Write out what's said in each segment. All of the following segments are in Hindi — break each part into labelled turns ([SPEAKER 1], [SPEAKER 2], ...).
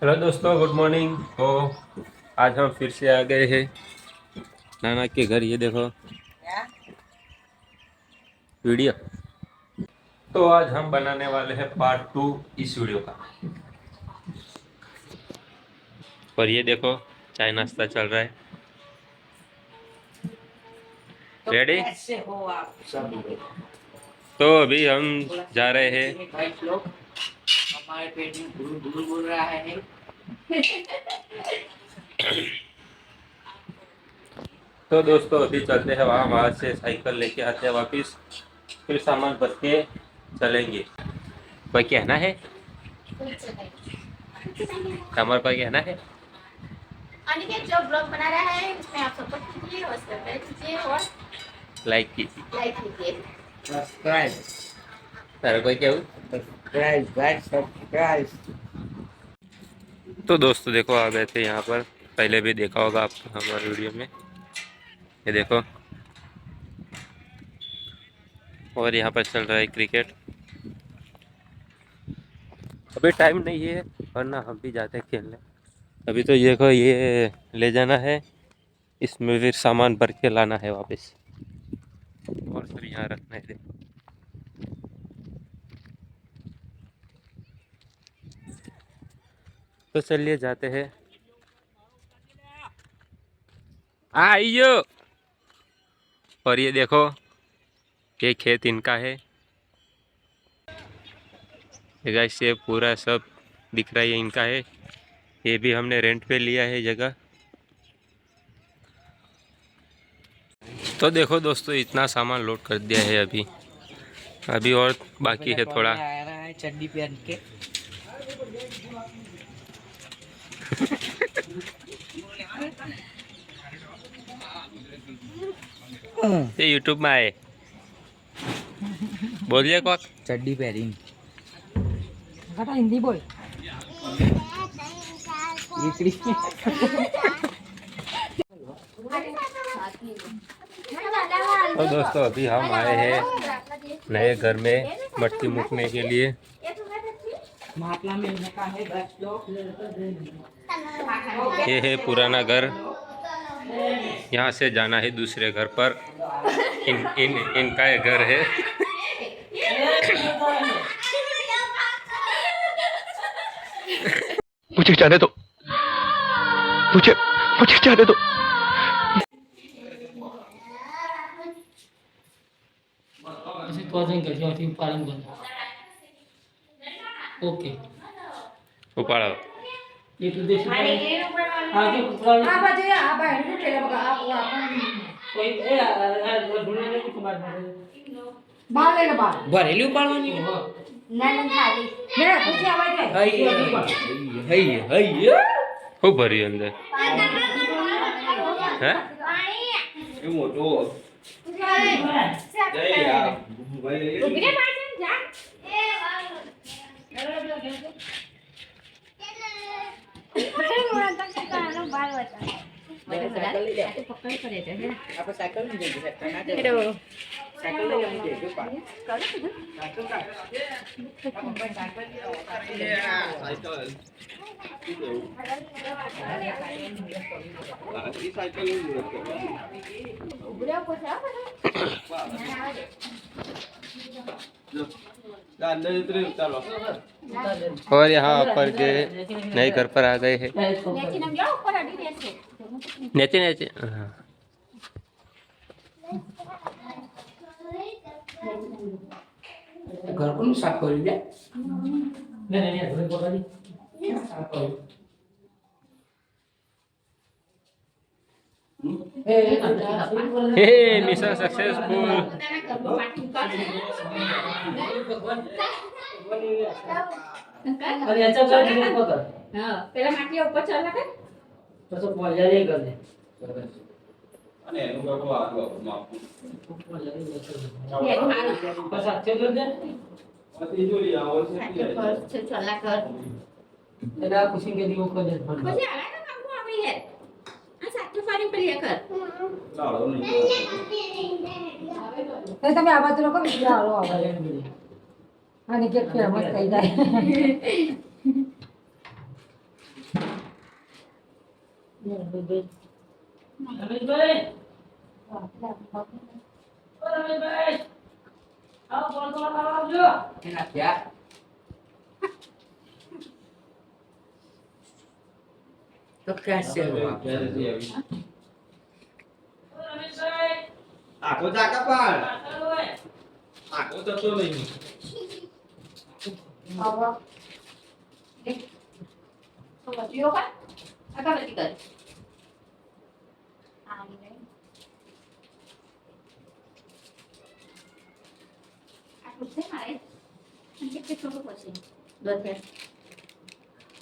[SPEAKER 1] हेलो दोस्तों, गुड मॉर्निंग। तो आज हम फिर से आ गए हैं नाना के घर। ये देखो वीडियो। तो आज हम बनाने वाले हैं पार्ट 2 इस वीडियो का। और ये देखो चाय नाश्ता चल रहा है।
[SPEAKER 2] तो
[SPEAKER 1] रेडी?
[SPEAKER 2] कैसे हो आप सब लोग?
[SPEAKER 1] तो अभी हम जा रहे हैं।
[SPEAKER 2] भाई लोग हमारे पेट में गुरु गुरु बोल रहा है।
[SPEAKER 1] तो दोस्तों अभी चलते हैं वहाँ से साइकिल लेके आते हैं वापिस, फिर सामान भर के चलेंगे। कोई कहना है? हमारे कोई कहना है?
[SPEAKER 3] अनिकेत जो ब्लॉग बना रहा है उसमें आप सपोर्ट कीजिए और सब्सक्राइब कीजिए और
[SPEAKER 1] लाइक कीजिए।
[SPEAKER 3] लाइक कीजिए।
[SPEAKER 2] सब्सक्राइब
[SPEAKER 1] तारा कोई क्या?
[SPEAKER 2] Subscribe guys subscribe.
[SPEAKER 1] तो दोस्तों देखो आ गए थे यहाँ पर। पहले भी देखा होगा आपको हमारे वीडियो में। ये देखो, और यहाँ पर चल रहा है क्रिकेट। अभी टाइम नहीं है वरना हम भी जाते हैं खेलने। अभी तो देखो ये ले जाना है, इसमें फिर सामान भर के लाना है वापस, और फिर यहाँ रखना है। देखो तो चलिए जाते हैं। आइयो। और ये देखो ये खेत इनका है। ये गाइस ये पूरा सब दिख रहा है, ये इनका है। ये भी हमने रेंट पे लिया है जगह। तो देखो दोस्तों इतना सामान लोड कर दिया है अभी। अभी और बाकी है थोड़ा।
[SPEAKER 2] आ रहा है चड्डी पहन के।
[SPEAKER 1] ये यूट्यूब में आए बोलिए को
[SPEAKER 2] चड्डी पहनी
[SPEAKER 3] हिंदी बोल।
[SPEAKER 1] तो दोस्तों अभी हम आए हैं नए घर में मट्टी मुकने के लिए।
[SPEAKER 2] महात्मा मिलने का है बस लोग।
[SPEAKER 1] ये है पुराना घर। यहाँ से जाना है दूसरे घर पर। इनका ये घर है।
[SPEAKER 4] मुझे जाने दो, मुझे मुझे जाने दो।
[SPEAKER 5] ओके
[SPEAKER 1] उपाड़ा
[SPEAKER 5] ये तो देश आगे
[SPEAKER 3] आ बाजू आ बाहेर ठेला बघा आपण
[SPEAKER 5] कोई ए ढूंढने की तुम्हारे
[SPEAKER 3] बाल ले बाल
[SPEAKER 2] भरेली उपाड़વાની
[SPEAKER 3] नैन खाली मेरा खुशी आवाज है।
[SPEAKER 2] हई हई
[SPEAKER 1] खूब भरी अंदर है।
[SPEAKER 2] એ મોટો જય યાર ભાઈ
[SPEAKER 3] ઉભી રે પાછળ જા પકડ પડે છે હે
[SPEAKER 2] આપણે સાયકલ ની જઈએ સાયકલ સાયકલ લઈ લેવાની જઈએ પાછ સાયકલ કા સાયકલ
[SPEAKER 3] ઉભી રે પોછા
[SPEAKER 1] और यहाँ पर के नए घर पर आ गए हैं।
[SPEAKER 3] નેચી નમ જાઓ ઉપર અડી રહેશે
[SPEAKER 1] नेचे नेचे हाँ।
[SPEAKER 2] घर को साफ कर दिया
[SPEAKER 5] नहीं नहीं घरे पकड़ ली
[SPEAKER 1] हे मिशन सक्सेसफुल।
[SPEAKER 5] अरे अच्छा कर घरे पकड़
[SPEAKER 3] હા પેલા માટલી ઉપર ચાલે કે
[SPEAKER 5] तो सब मजा नहीं कर दे
[SPEAKER 2] અને એનું કાકો આગળ માપું
[SPEAKER 5] बस अच्छे कर दे
[SPEAKER 2] અતિ જોલી આવો છે
[SPEAKER 3] ચાલા કર
[SPEAKER 5] तेरा खुशी के लिए वो कर दे
[SPEAKER 3] પછી આલા ના કામ આવી હે આ સાચું ફારી પર એ કર
[SPEAKER 2] ચાલો નહીં
[SPEAKER 6] તમે આ બાજુ લોકો વિડિયો આવો આવે અને કે ફેમસ થઈ જાય
[SPEAKER 5] રમેશભાઈ ઓ રમેશભાઈ આવો બોલ આવજો
[SPEAKER 2] એના ક્યાં તો कैसे हुआ
[SPEAKER 5] રમેશભાઈ
[SPEAKER 7] આખો જાકા પણ
[SPEAKER 5] ચાલો હોય
[SPEAKER 7] આખો જતો નહીં
[SPEAKER 3] આવો તો બચ્યો કા આકા બચી કર આની રે આ કુછ મારે અંકે કે થોડું પછી દોતે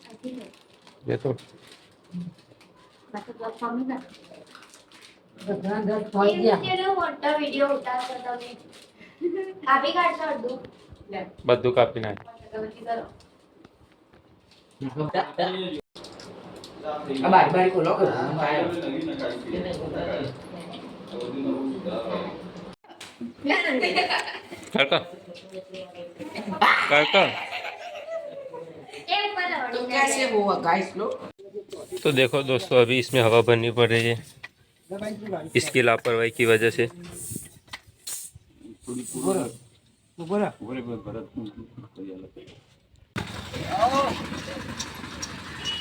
[SPEAKER 3] આથી રે
[SPEAKER 1] ये तो
[SPEAKER 3] બાકી તો ફોર્મ ના
[SPEAKER 6] બધા ઘર ખોઈ ગયા
[SPEAKER 3] કેનો મોટો વિડિયો ઉતારતો તમે કાપી કાઢશો અડધું લે
[SPEAKER 1] बद्दू काफी ना
[SPEAKER 3] બચી કરો
[SPEAKER 2] अब बारी बारी खोलो करो
[SPEAKER 1] काका
[SPEAKER 3] એ ઉપર
[SPEAKER 2] तो कैसे हुआ गाइस लोग
[SPEAKER 1] तो देखो दोस्तों अभी इसमें हवा भरनी पड़ रही है इसकी लापरवाही की वजह से।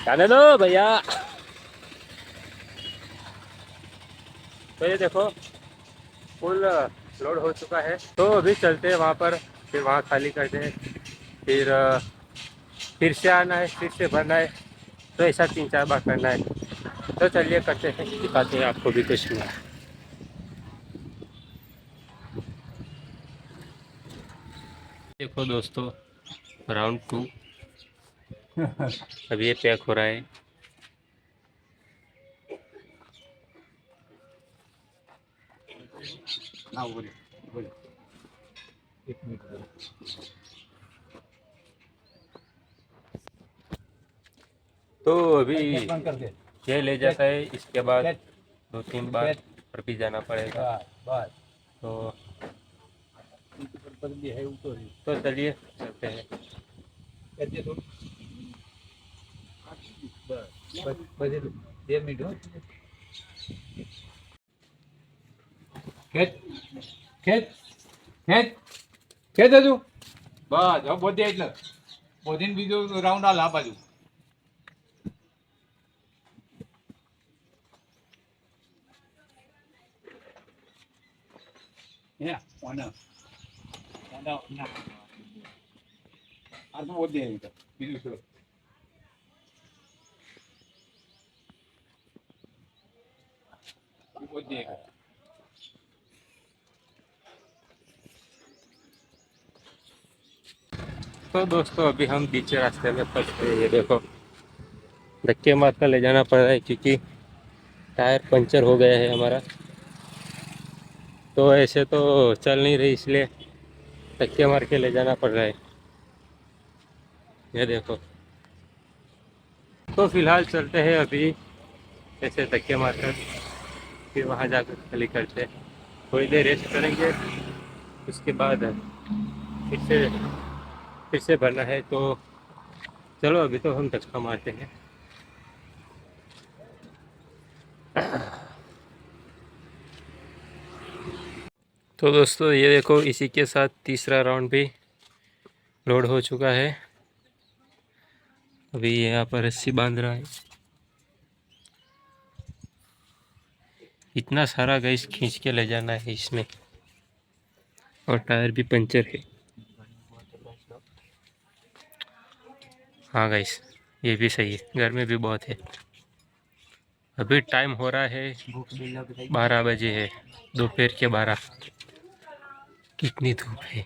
[SPEAKER 1] जाने दो भैया। तो ये देखो फुल लोड हो चुका है, तो अभी चलते हैं वहाँ पर, फिर वहाँ खाली करते हैं, फिर से आना है, फिर से भरना है, तो ऐसा 3-4 बार करना है। तो चलिए करते हैं, दिखाते हैं आपको भी कुछ नहीं। देखो दोस्तों राउंड 2 अभी ये पैक हो रहा है। तो अभी ये ले जाता है, इसके बाद 2-3 बार और भी जाना पड़ेगा। तो चलिए चलते हैं।
[SPEAKER 7] ખેંચ હજુ બસ હવે બોધે એટલે બોધીને બીજો રાઉન્ડ હાલ આ બાજુ આ તો બોધે બીજું શું બોધે
[SPEAKER 1] तो दोस्तों अभी हम बीच रास्ते में फंस गए। ये देखो धक्के मार कर ले जाना पड़ रहा है क्योंकि टायर पंचर हो गया है हमारा। तो ऐसे तो चल नहीं रही, इसलिए धक्के मार के ले जाना पड़ रहा है। ये देखो तो फिलहाल चलते हैं अभी ऐसे धक्के मार कर, फिर वहाँ जाकर खाली करते हैं, थोड़ी देर रेस्ट करेंगे, उसके बाद फिर से भरना है। तो चलो अभी तो हम धक्का मारते हैं। तो दोस्तों ये देखो इसी के साथ तीसरा राउंड भी लोड हो चुका है। अभी यहाँ पर रस्सी बांध रहा है। इतना सारा गैस खींच के ले जाना है इसमें, और टायर भी पंचर है। हाँ गाइस ये भी सही है, गर्मी भी बहुत है। अभी टाइम हो रहा है 12 बजे है, दोपहर के 12। कितनी धूप है,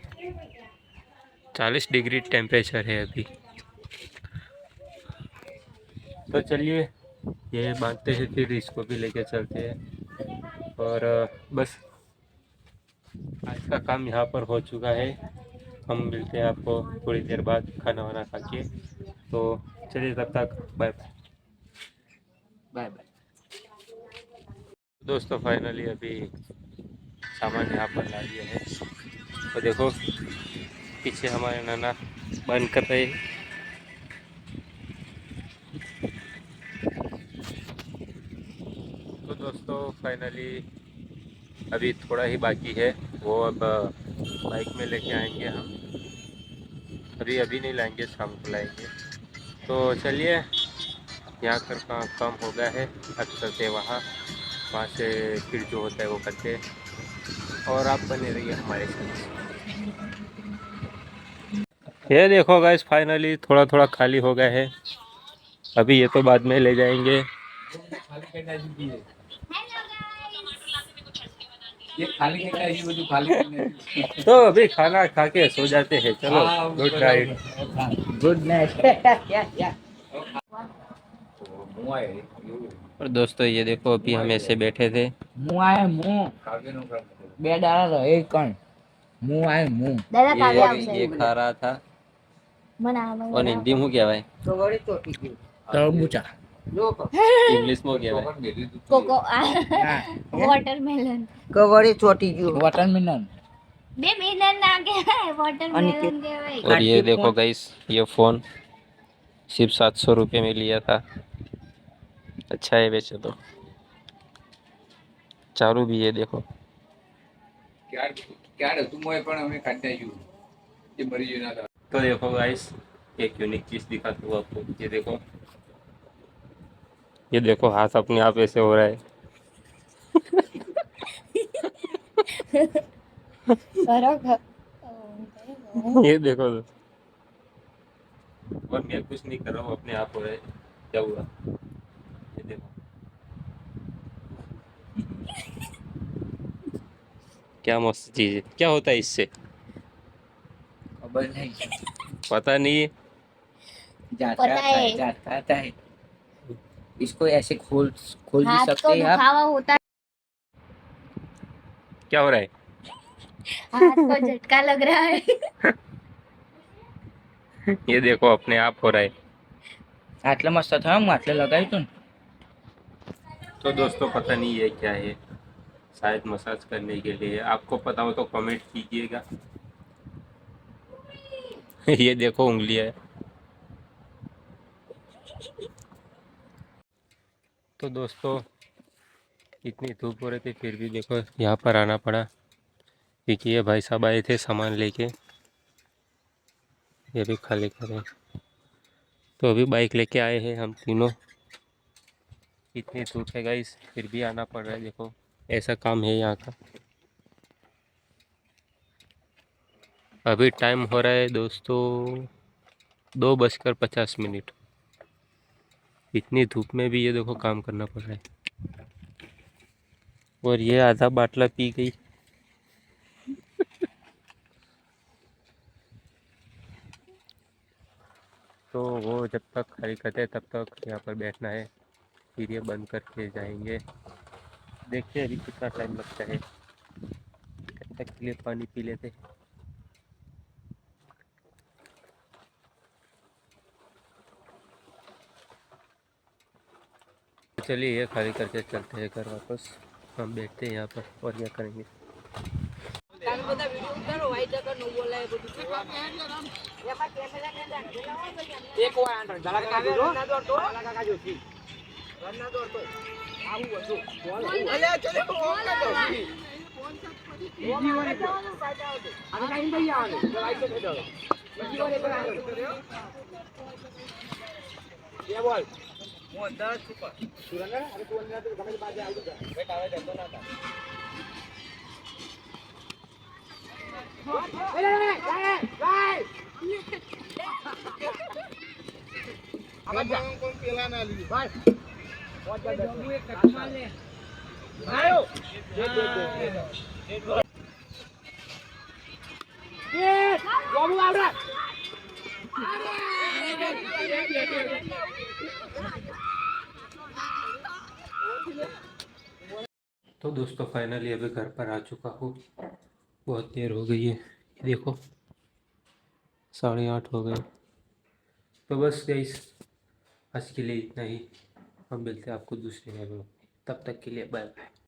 [SPEAKER 1] 40 डिग्री टेम्परेचर है अभी। तो चलिए ये बांधते हैं, फिर इसको भी लेके चलते हैं। और बस आज का काम यहाँ पर हो चुका है। हम मिलते हैं आपको थोड़ी देर बाद खाना वाना खा के। तो चलिए तब तक बाय बाय।
[SPEAKER 2] बाय बाय
[SPEAKER 1] दोस्तों फाइनली अभी सामान यहाँ पर ला दिया है। तो देखो पीछे हमारे नाना बंद कर रहे हैं। दोस्तों फाइनली अभी थोड़ा ही बाकी है, वो अब बाइक में लेके आएंगे हम। अभी नहीं लाएंगे, शाम को लाएंगे। तो चलिए, यहाँ कर का काम हो गया है, अब चलते वहाँ से फिर जो होता है वो करते हैं। और आप बने रहिए हमारे साथ। ये देखो गाइस, फाइनली थोड़ा थोड़ा खाली हो गया है। अभी ये तो बाद में ले जाएंगे।
[SPEAKER 7] खाली करना जी है। ये खाली करना जी, वो जो खाली करना
[SPEAKER 1] तो अभी खाना खा के सो जाते हैं। चलो, गुड नाइट।
[SPEAKER 2] Good night. या
[SPEAKER 7] मुआ है
[SPEAKER 1] और दोस्तों ये देखो, अभी हम ऐसे बैठे थे।
[SPEAKER 2] मुंह आए मुंह
[SPEAKER 7] कागे नो कर
[SPEAKER 2] બે દાડા રહે કણ મુંહ આય મુંહ
[SPEAKER 3] દાદા કાલે આવશે
[SPEAKER 1] ये खा रहा था।
[SPEAKER 3] મને
[SPEAKER 1] और हिंदी में क्या भाई?
[SPEAKER 2] તો વળી ચોટી ગયું તરબૂચા જો
[SPEAKER 1] इंग्लिश में क्या भाई?
[SPEAKER 7] तो मेरी
[SPEAKER 3] કોકો
[SPEAKER 2] હા
[SPEAKER 3] વોટરમેલન
[SPEAKER 2] કવળી ચોટી ગયું વોટરમેલન
[SPEAKER 3] બે મેલન ના કહેવાય વોટરમેલન કહેવાય
[SPEAKER 1] और ये देखो गाइस, ये फोन सिर्फ 700 रुपये में लिया था। अच्छा है वैसे तो। चारू भी ये देखो।
[SPEAKER 7] क्या तुम मोए पण हमें खाते हैं ये मरी जो ना था।
[SPEAKER 1] तो देखो गाइस, एक यूनिक चीज दिखाता हूँ आपको। ये देखो हाथ अपने आप ऐसे हो रहा है। ये देखो तो। और मैं कुछ नहीं कर रहा हूँ, अपने आप हो रहा है। क्या हुआ? ये देखो। क्या मस्त चीज है। क्या होता है इससे?
[SPEAKER 2] ખબર નહીં
[SPEAKER 1] पता नहीं है।
[SPEAKER 2] जाता
[SPEAKER 3] पता
[SPEAKER 2] है
[SPEAKER 3] है।
[SPEAKER 2] जाता है इसको ऐसे खोल खोल भी
[SPEAKER 3] हाथ
[SPEAKER 2] सकते
[SPEAKER 3] को
[SPEAKER 2] हैं आप
[SPEAKER 3] दुखावा होता है
[SPEAKER 1] क्या हो रहा है?
[SPEAKER 3] हाथ को झटका लग रहा है
[SPEAKER 1] ये देखो अपने आप हो रहा है।
[SPEAKER 2] આટલા મસ્ત થયો હું આટલે લગાવ્યું તું
[SPEAKER 1] तो दोस्तों पता नहीं ये क्या है, शायद मसाज करने के लिए। आपको पता हो तो कमेंट कीजिएगा। ये देखो उंगलियां है। तो दोस्तों इतनी धूप हो रही थी, फिर भी देखो यहाँ पर आना पड़ा, क्योंकि ये भाई साहब आए थे सामान लेके। ये भी खाली करें। तो अभी बाइक लेके आए हैं हम तीनों। इतनी धूप है गाइस, फिर भी आना पड़ रहा है। देखो ऐसा काम है यहाँ का। अभी टाइम हो रहा है दोस्तों 2:50। इतनी धूप में भी ये देखो काम करना पड़ रहा है। और ये आधा बाटला पी गई। तो वो जब तक खाली करते हैं तब तक यहाँ पर बैठना है, फिर ये बंद करके जाएंगे। देखते हैं अभी कितना टाइम लगता है। तब तक के लिए पानी पी लेते। चलिए ये खाली करके चलते हैं घर वापस। हम बैठते हैं यहाँ पर और क्या करेंगे।
[SPEAKER 2] એક વાર આંધણ જલા કાકા જો ના દોડતો જલા કાકા જો થી રન ના દોડતો આવું હતું અલ્યા ચલે ફોન ના દો બીજી વાર આને ટાઈમ ભાઈ આવને લાઈટ તો દો બીજી વાર એક આવને ये बोल હું અંદર સુપર સુરંગા અરે તું અંદર તો ગમે બાજે આવજો બેટ આવે જતો ના તા કોણ પેલા ના લીધી ભાઈ એક ટક માર લે આયો એ બાબુ આવડા
[SPEAKER 1] तो दोस्तों फाइनली अभी घर पर आ चुका हूँ। बहुत देर हो गई है, देखो 8:30 हो गए। तो बस गाइस आज के लिए इतना ही। हम मिलते हैं आपको दूसरे वीडियो में। तब तक के लिए बाय बाय।